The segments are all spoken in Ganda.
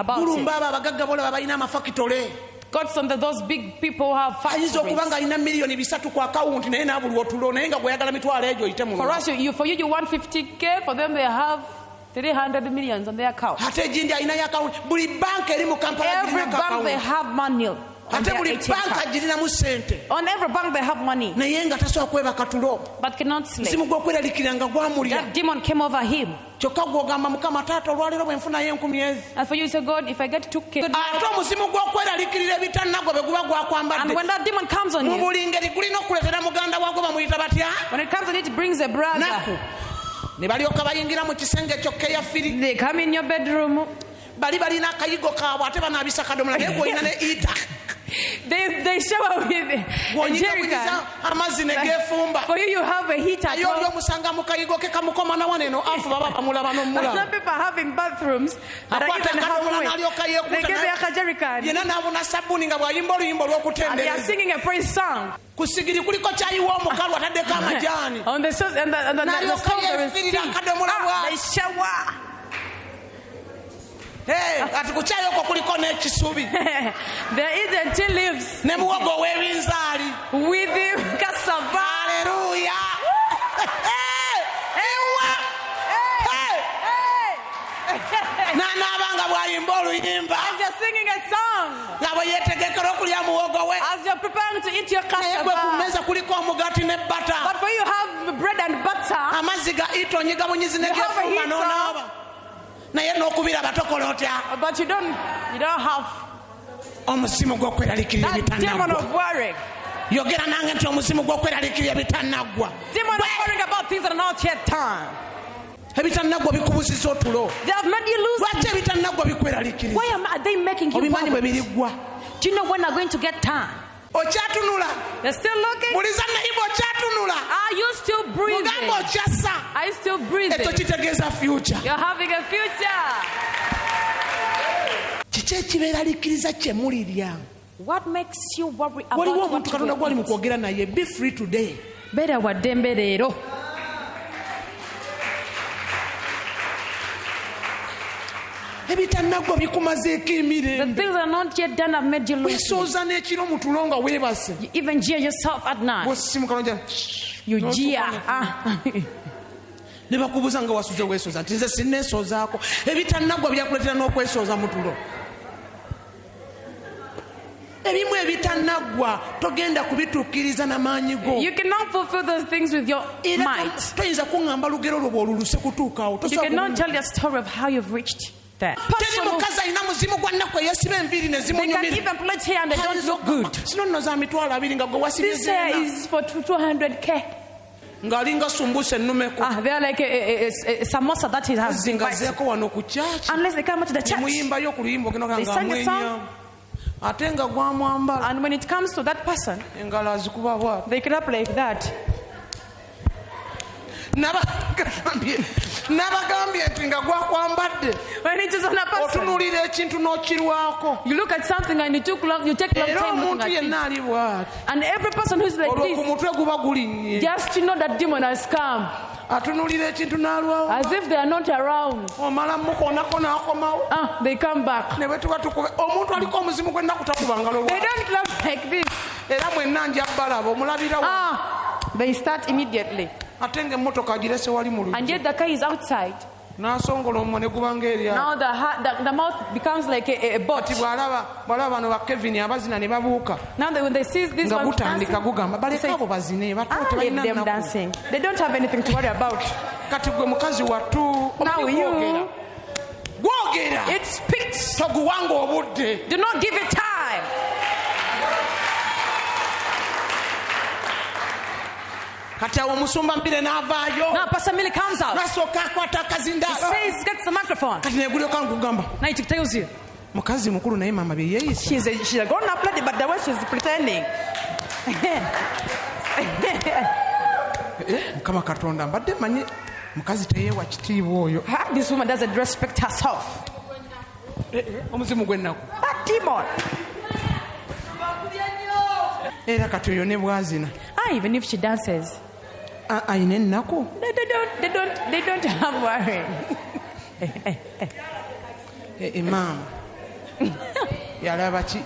about it. God's on those big people who have factories. For us, you want 50K, for them they have 300 million on their account. Every bank they have money. On every bank they have money. But cannot sleep. That demon came over him. And for you to say, God, if I get 2K. And when that demon comes on you, when it comes on it brings a brother. They come in your bedroom. They shower with a jerrycan. For you have a heater. Some people are having bathrooms that are even halfway. They get their jerrycan. And they are singing a praise song. On the stove there is tea. They shower. There is a tea leaves with the cassava. Hallelujah. As you're singing a song, as you're preparing to eat your cassava, but for you have bread and butter, you have a heater. But you don't have that demon of worry. Demon of worrying about things that are not yet done. They have made you lose. Why are they making you worry? Do you know when they're going to get time? They're still looking. Are you still breathing? Are you still breathing? You're having a future. What makes you worry about what you eat? Be free today. Better what dembelero. The things are not yet done have made you lose. You even jeer yourself at night. You jeer. You cannot fulfill those things with your might. You cannot tell the story of how you've reached there. They can even plait hair and they don't look good. This hair is for 200K. They are like a samosa that he has been biting. Unless they come to the church, they sing a song. And when it comes to that person, they clap like that. When it is on a person, you look at something and you take long time looking at it. And every person who's like this, just to know that demon has come. As if they are not around. They come back. They don't clap like this. They start immediately. And yet the car is outside. Now the mouth becomes like a boat. Now when they see this one dancing, they say, leave them dancing. They don't have anything to worry about. Now you, it speaks. Do not give it time. Now Pastor Millie comes out. He says, get the microphone. Now he tells you. She's a grown-up lady, but the way she's pretending. This woman doesn't respect herself. That demon. Even if she dances, they don't have worry. Imam, Yalaba ki?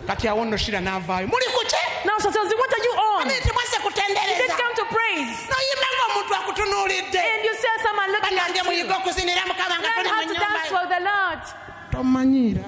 Kati awo nno Shira n'avaayo. Muli ku ki? Now Satanzi, what are you on? Ate temwase You kutendereza. didn't come to praise. N'oyimanga omuntu akutunuulidde. And you said someone looking at Banange you. muyiga okuzinira Mukama nga Learn tuli how mu to dance nnyumba. for the Lord. Tomanyiira.